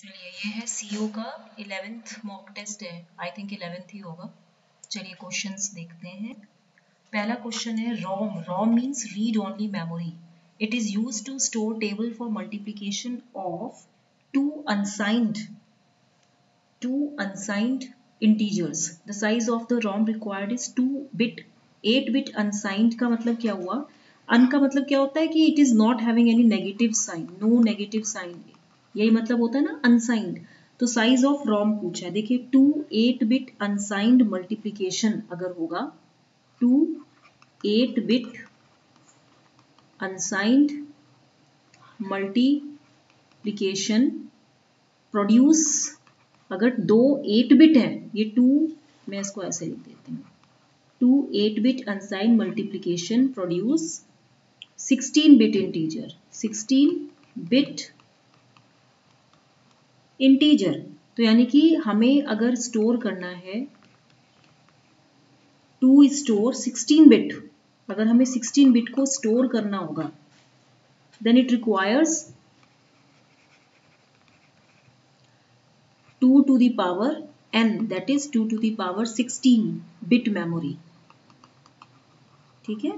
चलिए ये है सीओ का 11th मॉक टेस्ट है, आई थिंक 11th ही होगा। चलिए क्वेश्चंस देखते हैं। पहला क्वेश्चन है ROM. ROM means read only memory. It is use to store table for multiplication of two unsigned integers. The size of the ROM required is 2 bit. 8 bit unsigned का मतलब क्या हुआ? अन का मतलब क्या होता है कि it is not having any negative sign, no negative sign, यही मतलब होता है ना अनसाइंड। तो साइज ऑफ रॉम पूछा है। देखिए 2 8 बिट अनसाइंड मल्टीप्लीकेशन अगर होगा, 2 8 बिट अनसाइंड मल्टीप्लीकेशन प्रोड्यूस, अगर 2 8 बिट है, ये 2, मैं इसको ऐसे लिख देती हूँ, 2 8 bit unsigned multiplication produce 16 bit integer, 16 bit integer. तो यानी कि हमें अगर स्टोर करना है टू स्टोर 16 बिट, अगर हमें 16 बिट को स्टोर करना होगा, then it requires 2 to the power n, that is 2 to the power 16 bit memory। ठीक है,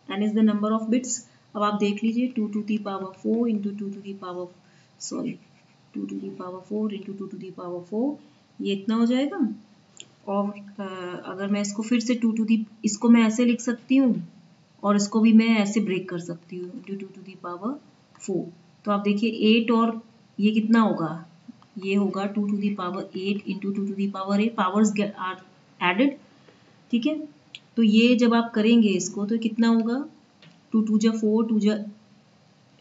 n is the number of bits। अब आप देख लीजिए 2 to the power 4 into 2 to the power 2 to the power 4 into 2 to the power 4, ये इतना हो जाएगा। और अगर मैं इसको फिर से 2 to the, इसको मैं ऐसे लिख सकती हूँ और इसको भी मैं ऐसे ब्रेक कर सकती हूँ, 2 to the power 4। तो आप देखिए 8 और ये कितना होगा, ये होगा 2 to the power 8 into 2 to the power 8, powers are added. ठीक है, तो ये जब आप करेंगे इसको तो कितना होगा, 2 2 जा 4, 2 जा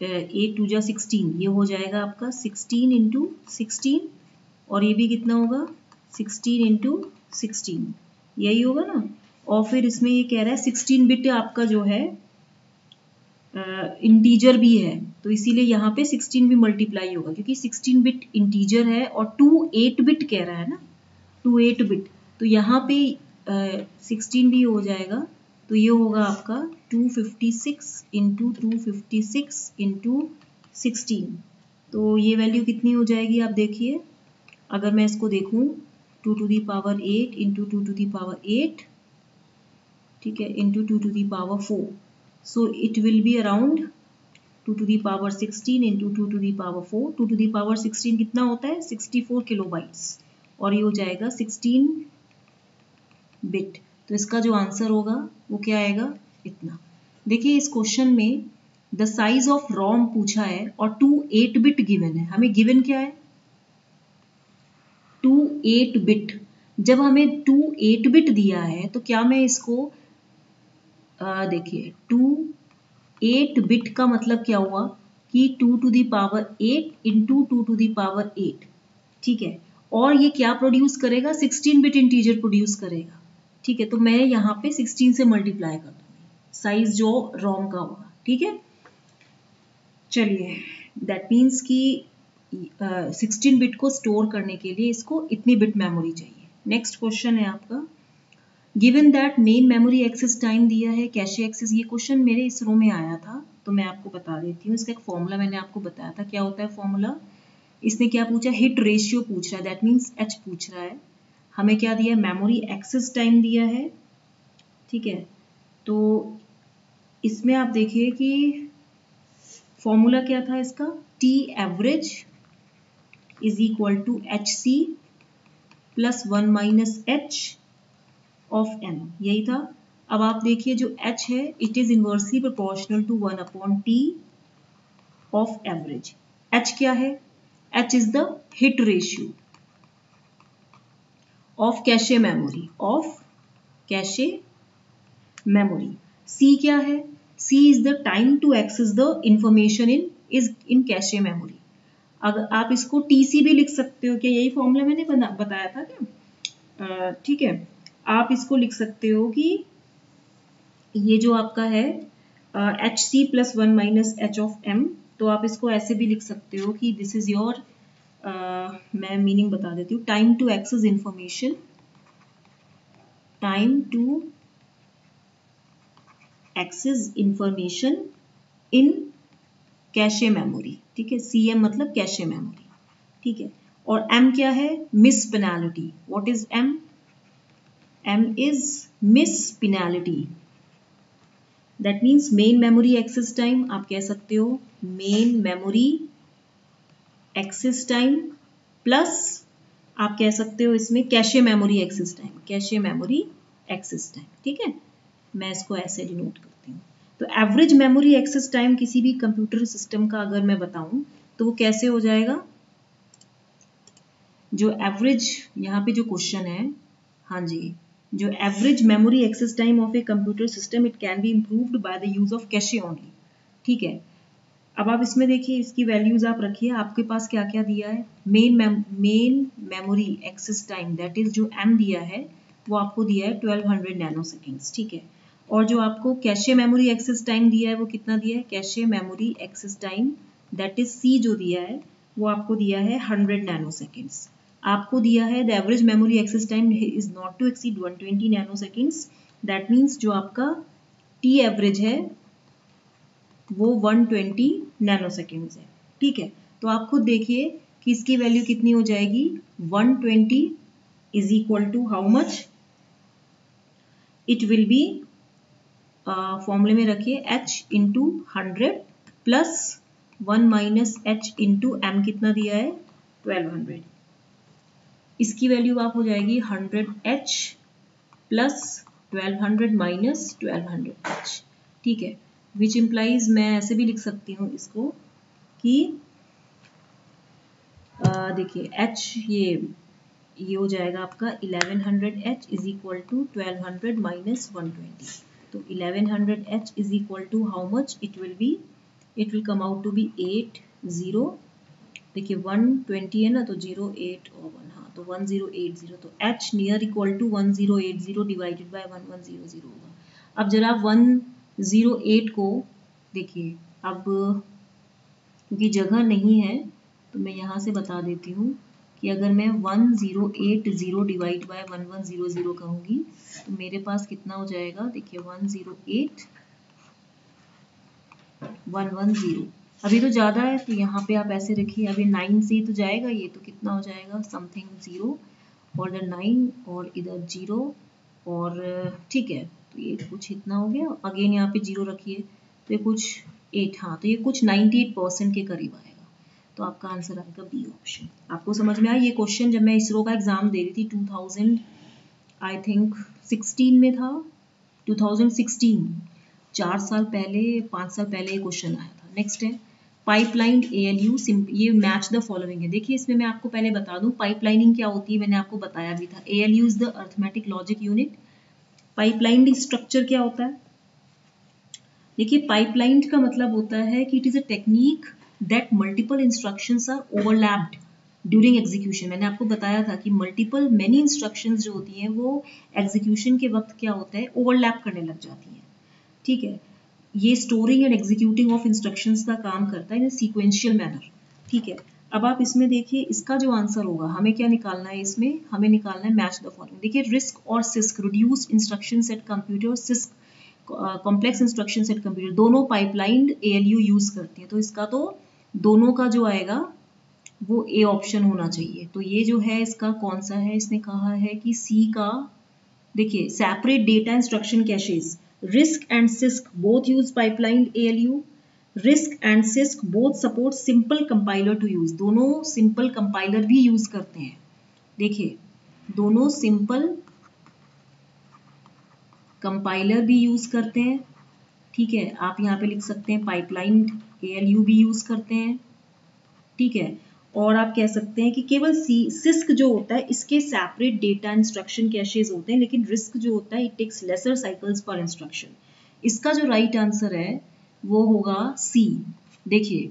8, 2 जा 16, ये हो जाएगा आपका 16 इंटू 16, और ये भी कितना होगा 16 इंटू 16, यही होगा ना। और फिर इसमें ये कह रहा है 16 बिट आपका जो है इंटीजर भी है, तो इसीलिए यहाँ पे 16 भी मल्टीप्लाई होगा, क्योंकि 16 बिट इंटीजर है और 2 8 बिट कह रहा है ना, 2 8 बिट, तो यहाँ पे 16 भी हो जाएगा। तो ये होगा आपका 256 इंटू 256 इंटू 16, तो ये वैल्यू कितनी हो जाएगी आप देखिए। अगर मैं इसको देखूं 2 to the power 8 into 2 to the power 8, ठीक है, into 2 to the power 4, so it will be around 2 to the power 16 into 2 to the power 4। 2 to the power 16 कितना होता है 64 किलोबाइट्स, और ये हो जाएगा 16 बिट। तो इसका जो आंसर होगा वो क्या आएगा, इतना। देखिए इस क्वेश्चन में द साइज ऑफ रॉम पूछा है और 2 8 बिट गिवन है। हमें गिवन क्या है 2 8 बिट। जब हमें 2 8 बिट दिया है तो क्या मैं इसको देखिए 2 8 बिट का मतलब क्या हुआ कि 2 to the power 8 into 2 to the power 8, ठीक है, और ये क्या प्रोड्यूस करेगा 16 बिट इंटीजर प्रोड्यूस करेगा। ठीक है, तो मैं यहाँ पे 16 से मल्टीप्लाई कर दूंगी, साइज जो रॉम का होगा। ठीक है, चलिए दैट मीन्स कि 16 बिट को स्टोर करने के लिए इसको इतनी बिट मेमोरी चाहिए। नेक्स्ट क्वेश्चन है आपका, given that main memory access time दिया है, कैशे एक्सेस, ये क्वेश्चन मेरे इस रो में आया था तो मैं आपको बता देती हूँ। इसका एक फॉर्मूला मैंने आपको बताया था, क्या होता है फॉर्मूला। इसने क्या पूछा, हिट रेशियो पूछ रहा है, दैट मीन्स एच पूछ रहा है। हमें क्या दिया है, मेमोरी एक्सेस टाइम दिया है। ठीक है, तो इसमें आप देखिए कि फॉर्मूला क्या था इसका, T average is equal to H C plus 1 minus H of N, यही था। अब आप देखिए जो h है it is inversely proportional to 1 upon T of average. h क्या है, h is the hit ratio of cache memory, of cache memory. c क्या है, c is the time to access the information in cache memory. अगर आप इसको tc भी लिख सकते हो, क्या यही फॉर्मूला मैंने बताया था क्या। ठीक है, आप इसको लिख सकते हो कि ये जो आपका है H C plus 1 minus H of M, तो आप इसको ऐसे भी लिख सकते हो कि दिस इज योर, मैं मीनिंग बता देती हूँ, time to access information, time to access information in cache memory. ठीक है, सी एम मतलब कैशे मेमोरी। ठीक है। और M क्या है? Miss penalty. What is M? M is miss penalty. That means main memory access time, आप कह सकते हो main memory access time प्लस आप कह सकते हो इसमें cache memory access time, cache memory access time. ठीक है, मैं इसको ऐसे डिनोट करती हूँ। तो एवरेज मेमोरी एक्सेस टाइम किसी भी कंप्यूटर सिस्टम का अगर मैं बताऊं तो वो कैसे हो जाएगा? जो एवरेज यहाँ पे जो क्वेश्चन है, हाँ जी, जो average memory access time of a computer system it can be improved by the use of cache only. ठीक है, अब आप इसमें देखिए, इसकी वैल्यूज आप रखिए, आपके पास क्या क्या दिया है। Main memory access time that is जो M दिया है वो आपको दिया है 1200 नैनो सेकेंड्स। ठीक है, और जो आपको कैशे मेमोरी एक्सेस टाइम दिया है वो कितना दिया है? Cache memory access time that is C जो दिया है वो आपको दिया है 100 नैनो सेकेंड्स। आपको दिया है the average memory access time is not to exceed 120 nanoseconds. That means जो आपका T एवरेज है वो 120 नैनो सेकेंड्स है। ठीक है, तो आप खुद देखिए कि इसकी वैल्यू कितनी हो जाएगी। 120 is equal to how much? It will be, फॉर्मूले में रखिए h into 100 plus 1 minus h into M कितना दिया है? 1200। इसकी वैल्यू आप हो जाएगी 100h प्लस 1200 माइनस 1200h। ठीक है, विच इम्प्लाइज मैं ऐसे भी लिख सकती हूँ इसको कि देखिए h ये हो जाएगा आपका 1100h is equal to 1200 minus 120। तो 1100h is equal to how much? It will come out to be 80। देखिए 120 है ना, तो 0 8 और 1, हाँ तो 1080। तो h near equal to 1080 divided by 1100 होगा। अब जरा 108 को देखिए, अब क्योंकि जगह नहीं है तो मैं यहाँ से बता देती हूँ कि अगर मैं 1080 डिवाइड बाय 1100 कहूँगी तो मेरे पास कितना हो जाएगा? देखिए 108 110। अभी तो ज़्यादा है तो यहाँ पे आप ऐसे रखिए, अभी 9 से ही तो जाएगा ये, तो कितना हो जाएगा? समथिंग 0 और इधर 9 और इधर 0 और ठीक है, तो ये कुछ इतना हो गया। अगेन यहाँ पे 0 रखिए तो ये कुछ 8, हाँ तो ये कुछ 98% के करीब आएगा। तो आपका आंसर आएगा बी ऑप्शन। आपको समझ में आया? ये क्वेश्चन जब मैं इसरो का एग्जाम दे रही थी 2000 आई थिंक 16 में था, 2016, 4 साल पहले 5 साल पहले ये क्वेश्चन आया था। नेक्स्ट है पाइपलाइन ALU, ये मैच द फॉलोइंग है। देखिए इसमें मैं आपको पहले बता दूं पाइपलाइनिंग क्या होती है, मैंने आपको बताया भी था। ALU is the arithmetic logic unit. Pipeline structure क्या होता है? देखिए पाइपलाइन का मतलब होता है कि it is a technique that multiple instructions are overlapped during execution. मैंने आपको बताया था कि मल्टीपल मेनी इंस्ट्रक्शंस जो होती हैं वो एग्जीक्यूशन के वक्त क्या होता है? ओवरलैप करने लग जाती हैं। ठीक है, ये storing and executing of instructions का काम करता है इन सीक्वेंशियल मैनर। ठीक है, अब आप इसमें देखिए इसका जो आंसर होगा, हमें क्या निकालना है? इसमें हमें निकालना है मैच द फॉलोइंग। देखिए रिस्क और six, reduced instruction set computer, six complex instruction set computer, दोनों पाइपलाइंड ALU यूज करती है। तो इसका तो दोनों का जो आएगा वो A ऑप्शन होना चाहिए। तो ये जो है इसका कौन सा है? इसने कहा है कि C का। देखिए separate data instruction caches, RISC and CISC both use pipelined ALU. RISC and CISC both support simple compiler to use. दोनों सिंपल कंपाइलर भी यूज करते हैं। देखिए दोनों सिंपल कंपाइलर भी यूज करते हैं। ठीक है, आप यहाँ पे लिख सकते हैं पाइपलाइंड ALU भी यूज करते हैं। ठीक है, और आप कह सकते हैं कि केवल सिस्क जो होता है इसके सेपरेट डेटा इंस्ट्रक्शन कैशेज होते हैं, लेकिन रिस्क जो होता है इट टेक्स लेसर साइकिल्स पर इंस्ट्रक्शन। इसका जो राइट आंसर है वो होगा C। देखिए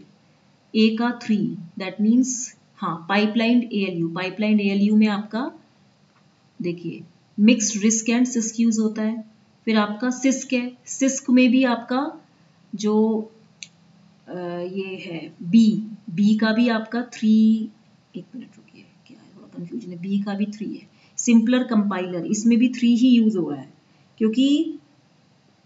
A का 3, दैट मीन्स हाँ पाइपलाइंड ALU में आपका देखिए mixed risk and six use होता है। फिर आपका सिस्क है, सिस्क में भी आपका जो ये है बी का भी आपका 3, एक मिनट रुकिए क्या है, थोड़ा कंफ्यूजन है। बी का भी 3 है। सिंपलर कंपाइलर, इसमें भी 3 ही यूज हुआ है क्योंकि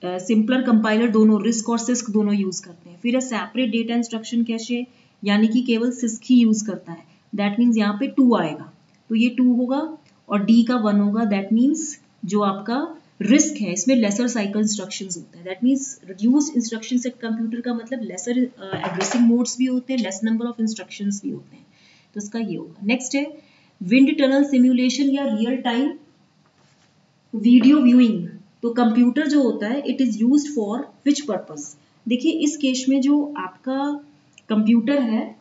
सिंपलर कंपाइलर दोनों रिस्क और सिस्क दोनों यूज करते हैं। फिर सेपरेट डेटा इंस्ट्रक्शन कैशे, यानी कि केवल सिस्क ही यूज करता है। दैट मीन्स यहाँ पे 2 आएगा, तो ये 2 होगा और D का 1 होगा। दैट मीन्स जो आपका रिस्क है इसमें लेसर साइकिल इंस्ट्रक्शंस होता है। That means reduced instruction set computer का मतलब लेसर एड्रेसिंग मोड्स भी होते हैं, लेस नंबर ऑफ इंस्ट्रक्शंस भी होते हैं, तो इसका ये होगा। नेक्स्ट है विंड टनल सिमुलेशन या रियल टाइम वीडियो व्यूइंग। तो कंप्यूटर जो होता है it is used for which purpose. देखिए इस केस में जो आपका कंप्यूटर है,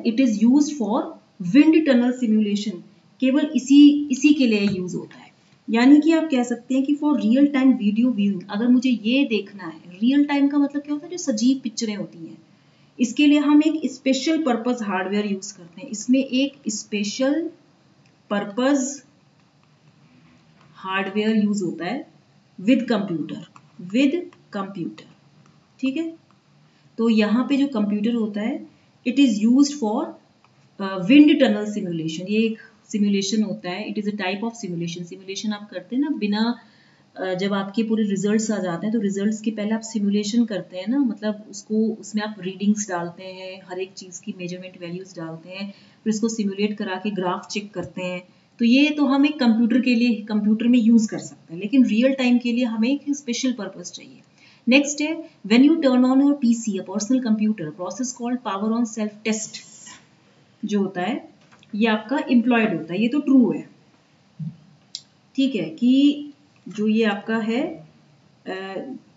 it is used for wind tunnel simulation, केवल इसी के लिए यूज होता है। यानी कि आप कह सकते हैं कि for real time video viewing, अगर मुझे ये देखना है, रियल टाइम का मतलब क्या होता है, जो सजीव पिक्चरें होती हैं, इसके लिए हम एक स्पेशल पर्पस हार्डवेयर यूज करते हैं। इसमें एक स्पेशल पर्पस हार्डवेयर यूज होता है विद कंप्यूटर, ठीक है। तो यहाँ पे जो कंप्यूटर होता है it is used for wind tunnel simulation, ये एक सिमुलेशन होता है। It is a type of simulation आप करते हैं ना बिना जब आपके पूरे रिजल्ट्स आ जाते हैं तो रिजल्ट्स के पहले आप सिमुलेशन करते हैं ना, मतलब उसमें आप रीडिंग्स डालते हैं, हर एक चीज़ की मेजरमेंट वैल्यूज डालते हैं, फिर इसको सिमुलेट करा के ग्राफ चेक करते हैं। तो ये तो हम एक कंप्यूटर में यूज कर सकते हैं, लेकिन रियल टाइम के लिए हमें एक स्पेशल पर्पस चाहिए। नेक्स्ट है when you turn on your PC, a personal computer, process called power on self test जो होता है ये आपका एम्प्लॉयड होता है। ये तो ट्रू है, ठीक है, कि जो ये आपका है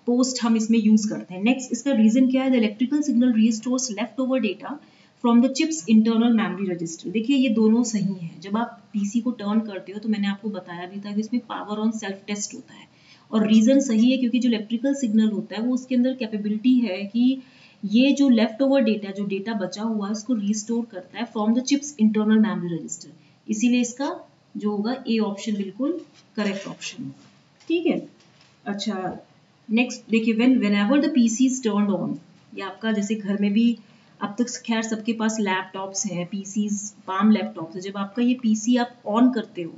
पोस्ट हम इसमें यूज करते हैं। नेक्स्ट इसका रीजन क्या है, the electrical signal restores left over data from the chip's internal memory register. देखिए ये दोनों सही है। जब आप पीसी को टर्न करते हो तो मैंने आपको बताया भी था कि इसमें पावर ऑन सेल्फ टेस्ट होता है, और रीजन सही है क्योंकि जो इलेक्ट्रिकल सिग्नल होता है वो उसके अंदर कैपेबिलिटी है कि ये जो लेफ्ट ओवर डेटा, जो डेटा बचा हुआ है उसको रिस्टोर करता है from the chip's internal memory register. इसीलिए इसका जो होगा ए ऑप्शन बिल्कुल करेक्ट ऑप्शन होगा, ठीक है। अच्छा नेक्स्ट देखिए when ever the PC is turned on, ये आपका जैसे घर में भी अब तक खैर सबके पास लैपटॉप्स हैं, पीसीज पाम लैपटॉप्स है, जब आपका ये पीसी आप ऑन करते हो,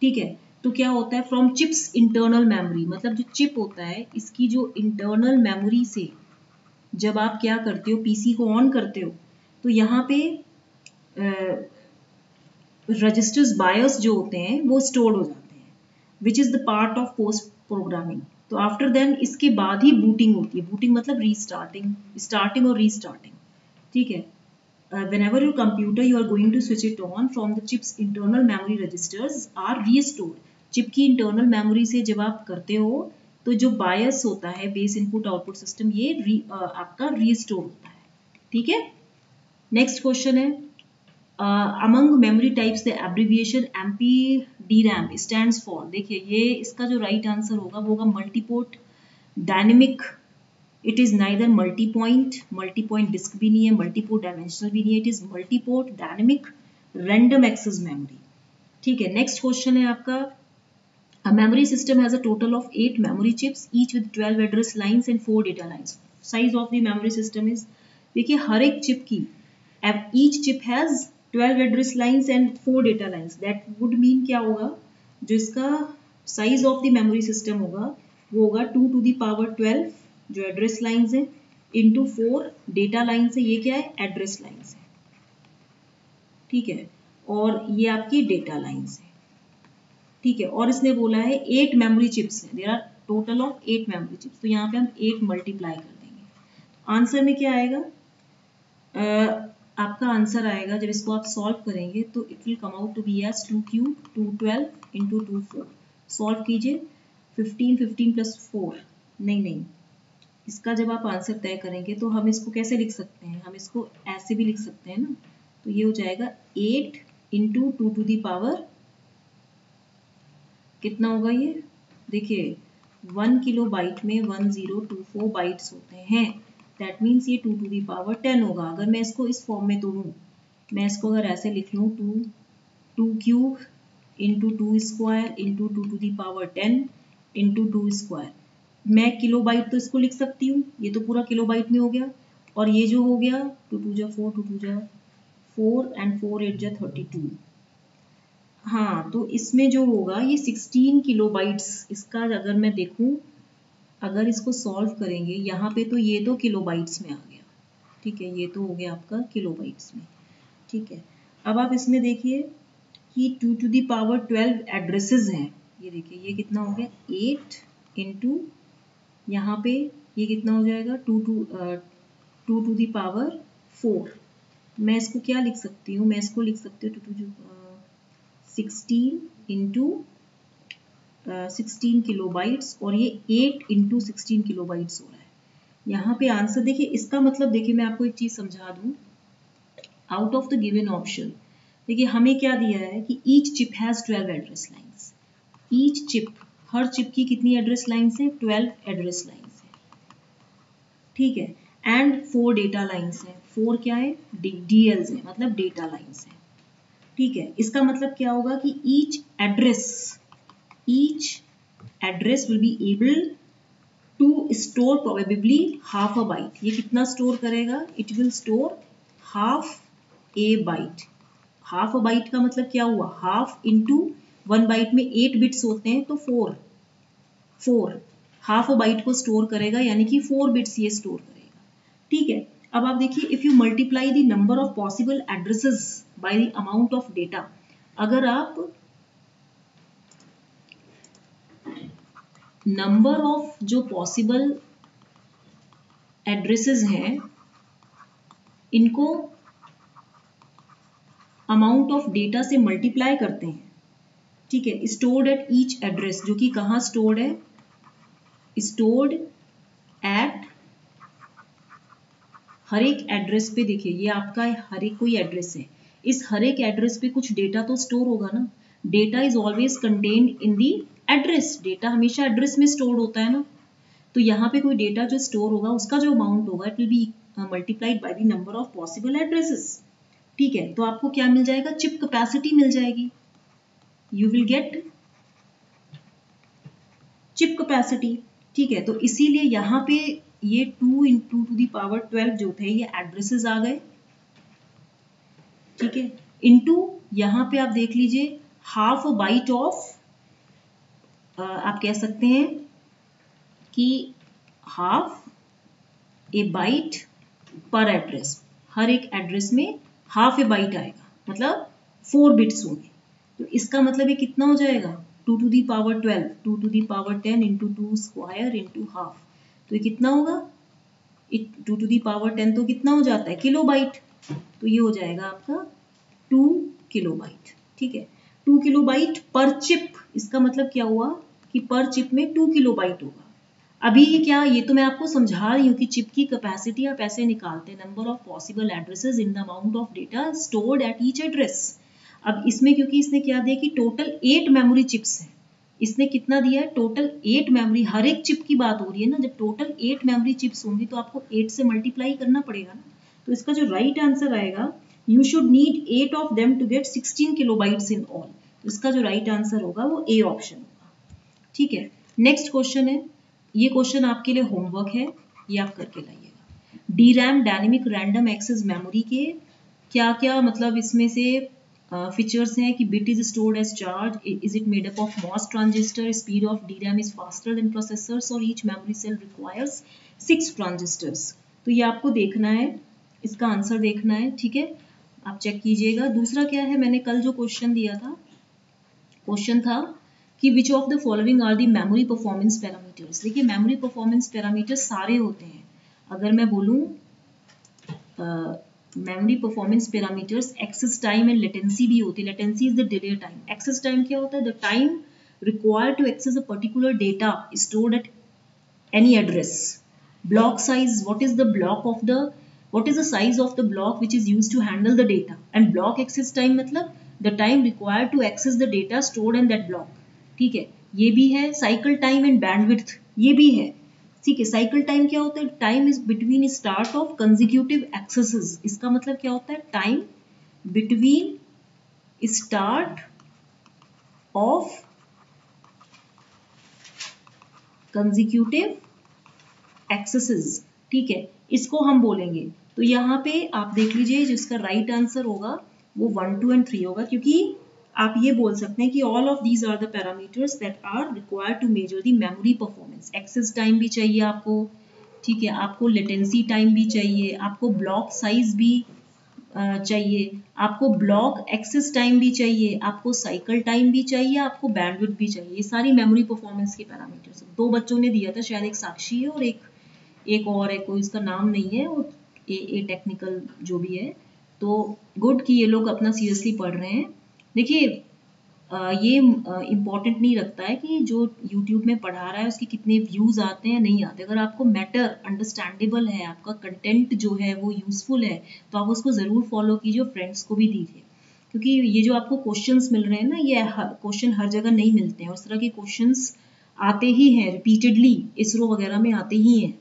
ठीक है, तो क्या होता है फ्रॉम चिप्स इंटरनल मेमोरी, मतलब जो चिप होता है इसकी जो इंटरनल मेमोरी से जब आप क्या करते हो पीसी को ऑन करते हो तो यहाँ पे रजिस्टर्स बायस जो होते हैं वो स्टोर्ड हो जाते हैं, which is the part of post programming. तो आफ्टर देन इसके बाद ही बूटिंग होती है, बूटिंग मतलब स्टार्टिंग और रीस्टार्टिंग, ठीक है। Whenever your computer you are going to switch it on from the chip's internal memory registers are restored, chip की इंटरनल मेमोरी से जब आप करते हो तो जो बायस होता है बेस इनपुट आउटपुट सिस्टम ये आपका रीस्टोर होता है, ठीक है। नेक्स्ट क्वेश्चन है among memory types the abbreviation MPDRAM stands for. देखिए ये इसका जो राइट आंसर होगा वो होगा multiport dynamic. It is neither multipoint disk भी नहीं है, मल्टीपोर्ट डायमेंशनल भी नहीं है, it is multiport dynamic random access memory, ठीक है। नेक्स्ट क्वेश्चन है आपका A memory system has a total of 8 memory chips, each with 12 address lines and 4 data lines. Size of the memory system is, देखिए हर एक chip की each chip has 12 address lines and 4 data lines. That would mean क्या होगा, जो इसका size of the memory system होगा वो होगा 2 to the power 12 जो address lines है into 4 data lines है, ये क्या है address lines है, ठीक है, और ये आपकी data lines है, ठीक है। और इसने बोला है 8 मेमोरी चिप्स हैं, there are total of 8 memory chips, तो यहाँ पे हम 8 मल्टीप्लाई कर देंगे। आंसर में क्या आएगा, आपका आंसर आएगा जब इसको आप सॉल्व करेंगे तो it will come out to be as 2 cube 212 into 2 4। Solve कीजिए 15 प्लस 4 नहीं, इसका जब आप आंसर तय करेंगे तो हम इसको कैसे लिख सकते हैं, हम इसको ऐसे भी लिख सकते हैं ना, तो ये हो जाएगा 8 इंटू 2 टू दी पावर कितना होगा, ये देखिए 1 किलो बाइट में 1024 बाइट्स होते हैं, दैट मीन्स ये 2 टू दी पावर 10 होगा। अगर मैं इसको इस फॉर्म में तोड़ूं, मैं इसको अगर ऐसे लिख लूँ 2 cube into 2 square into 2 to the power 10 into 2 square, मैं किलो बाइट तो इसको लिख सकती हूँ, ये तो पूरा किलो बाइट में हो गया, और ये जो हो गया 2 2 जा 4 2 2 जा 4 एंड 4 8 जा 32। हाँ तो इसमें जो होगा ये 16 किलोबाइट्स, इसका अगर मैं देखूं, अगर इसको सॉल्व करेंगे यहाँ पे तो ये तो किलोबाइट्स में आ गया, ठीक है, ये तो हो गया आपका किलोबाइट्स में। ठीक है, अब आप इसमें देखिए कि 2 टू दी पावर 12 एड्रेसेस हैं। ये देखिए ये कितना हो गया 8 इंटू यहाँ पे ये कितना हो जाएगा 2 टू दी पावर 4। मैं इसको क्या लिख सकती हूँ, मैं इसको लिख सकती हूँ 16 इंटू 16 किलोबाइट्स, और ये 8 इंटू 16 किलोबाइट्स हो रहा है। यहाँ पे आंसर देखिए, इसका मतलब देखिए मैं आपको एक चीज़ समझा दूँ। Out of the given option देखिए हमें क्या दिया है कि each chip has 12 address lines. Each chip, her chip की कितनी एड्रेस लाइन्स हैं, 12 एड्रेस लाइन्स हैं। ठीक है, एंड 4 डेटा लाइन्स हैं। 4 क्या है, डीएल्स हैं, मतलब डेटा लाइन्स हैं। ठीक है, इसका मतलब क्या होगा कि each address will be able to store probably half a byte. ये कितना स्टोर करेगा, it will store half a byte. Half a byte का मतलब क्या हुआ, हाफ इंटू 1 बाइट में 8 बिट्स होते हैं, तो 4 हाफ अ बाइट को स्टोर करेगा, यानी कि 4 बिट्स ये स्टोर करेगा। ठीक है, अब आप देखिए if you multiply the number of possible addresses by the amount of data, अगर आप नंबर ऑफ जो पॉसिबल एड्रेसेस हैं इनको अमाउंट ऑफ डेटा से मल्टीप्लाई करते हैं, ठीक है, स्टोर्ड एट ईच एड्रेस, जो कि कहाँ स्टोर्ड है, स्टोर्ड एट हर एक एड्रेस पे। देखिए ये आपका हर एक कोई एड्रेस है, इस हर एक एड्रेस पे कुछ डेटा तो स्टोर होगा ना। Data is always contained in the address, data हमेशा एड्रेस में स्टोर होता है ना। तो यहाँ पे कोई डेटा जो स्टोर होगा उसका जो अमाउंट होगा it will B multiplied by the number of possible addresses. ठीक है, तो आपको क्या मिल जाएगा, चिप कैपेसिटी मिल जाएगी। You will get chip capacity. ठीक है, तो इसीलिए यहाँ पे ये 2 इंटू टू दी पावर 12 जो थे ये एड्रेसेस आ गए। ठीक है, इंटू यहाँ पे आप देख लीजिए हाफ अ बाइट ऑफ, आप कह सकते हैं कि हाफ ए बाइट पर एड्रेस, हर एक एड्रेस में हाफ ए बाइट आएगा, मतलब 4 बिट्स होंगे। तो इसका मतलब ये कितना हो जाएगा 2 to the power 12, 2 to the power 10 into 2 square into half, तो ये कितना होगा, 2 टू दी पावर 10 तो कितना हो जाता है किलो बाइट, तो ये हो जाएगा आपका 2 किलो बाइट। ठीक है, 2 किलो बाइट पर चिप, इसका मतलब क्या हुआ कि पर चिप में 2 किलो बाइट होगा। अभी ये क्या, ये तो मैं आपको समझा रही हूँ कि चिप की कैपेसिटी आप ऐसे निकालते हैं, number of possible addresses in the amount of data stored at each address. अब इसमें क्योंकि इसने क्या दिया कि टोटल 8 मेमोरी चिप्स हैं, इसने कितना दिया है टोटल 8 मेमोरी, हर एक चिप की बात हो रही है ना, जब टोटल 8 मेमोरी चिप्स होंगी तो आपको 8 से मल्टीप्लाई करना पड़ेगा ना। तो इसका जो राइट आंसर आएगा, you should need 8 of them to get 16 kilobytes in all. इसका जो राइट आंसर होगा वो ए ऑप्शन होगा। ठीक है, नेक्स्ट क्वेश्चन है, ये क्वेश्चन आपके लिए होमवर्क है, ये आप करके लाइएगा। D RAM dynamic random access memory के क्या क्या मतलब इसमें से फीचर्स हैं कि bit is stored as charge, is it made up of MOS transistor, speed of D RAM is faster than processors, और each memory cell requires 6 transistors. तो ये आपको देखना है, इसका आंसर देखना है। ठीक है, आप चेक कीजिएगा। दूसरा क्या है, मैंने कल जो क्वेश्चन दिया था, क्वेश्चन था कि which of the following are the memory performance parameters. देखिए मेमोरी परफॉर्मेंस पैरामीटर्स सारे होते हैं, अगर मैं बोलूँ memory performance parameters, access time and latency भी होती है। Latency is the delay time, access time क्या होता है, the time required to access a particular data stored at any address. Block size, what is the block of the, what is the size of the block which is used to handle the data, and block access time मतलब the time required to access the data stored in that block। ठीक है, ये भी है। Cycle time and bandwidth, ये भी है। ठीक है, साइकिल टाइम क्या होता है, time is between start of consecutive axes. इसका मतलब क्या होता है, time between start of consecutive axes. ठीक है, इसको हम बोलेंगे। तो यहाँ पे आप देख लीजिए जिसका राइट आंसर होगा वो 1, 2 एंड 3 होगा, क्योंकि आप ये बोल सकते हैं कि all of these are the parameters that are required to measure the memory performance. Access time भी चाहिए आपको, ठीक है, आपको लेटेंसी टाइम भी चाहिए, आपको ब्लॉक साइज भी चाहिए, आपको ब्लॉक एक्सेस टाइम भी चाहिए, आपको साइकिल टाइम भी चाहिए, आपको बैंडविड्थ भी चाहिए। ये सारी मेमोरी परफॉर्मेंस के पैरामीटर्स। दो बच्चों ने दिया था शायद, एक साक्षी है और एक और है, कोई इसका नाम नहीं है, वो ए टेक्निकल जो भी है। तो गुड कि ये लोग अपना सीरियसली पढ़ रहे हैं। देखिए ये इम्पॉर्टेंट नहीं रखता है कि जो यूट्यूब में पढ़ा रहा है उसके कितने व्यूज़ आते हैं नहीं आते। अगर आपको मैटर अंडरस्टैंडेबल है, आपका कंटेंट जो है वो यूज़फुल है, तो आप उसको ज़रूर फॉलो कीजिए, फ्रेंड्स को भी दीजिए। क्योंकि ये जो आपको क्वेश्चंस मिल रहे हैं ना, ये क्वेश्चन हर जगह नहीं मिलते हैं। उस तरह के क्वेश्चंस आते ही हैं रिपीटेडली, इसरो वगैरह में आते ही हैं।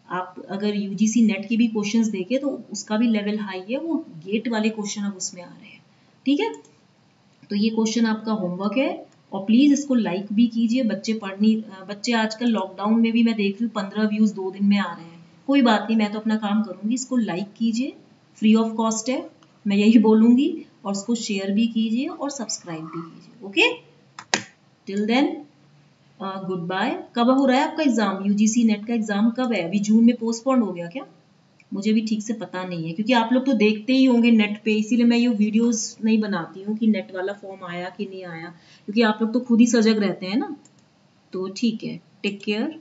आप अगर यूजीसी नेट के भी क्वेश्चंस देखें तो उसका भी लेवल हाई है, वो गेट वाले क्वेश्चन अब उसमें आ रहे हैं। ठीक है, तो ये क्वेश्चन आपका होमवर्क है, और प्लीज़ इसको लाइक भी कीजिए। बच्चे आजकल लॉकडाउन में भी मैं देख रही हूँ 15 व्यूज़ 2 दिन में आ रहे हैं। कोई बात नहीं, मैं तो अपना काम करूँगी। इसको लाइक कीजिए, फ्री ऑफ कॉस्ट है, मैं यही बोलूँगी। और उसको शेयर भी कीजिए और सब्सक्राइब भी कीजिए। Okay, till then goodbye. कब हो रहा है आपका एग्ज़ाम? यूजीसी नेट का एग्ज़ाम कब है? अभी जून में पोस्टपोन्ड हो गया क्या? मुझे भी ठीक से पता नहीं है, क्योंकि आप लोग तो देखते ही होंगे नेट पे, इसीलिए मैं ये वीडियोस नहीं बनाती हूँ कि नेट वाला फॉर्म आया कि नहीं आया, क्योंकि आप लोग तो खुद ही सजग रहते हैं ना। तो ठीक है, टेक केयर।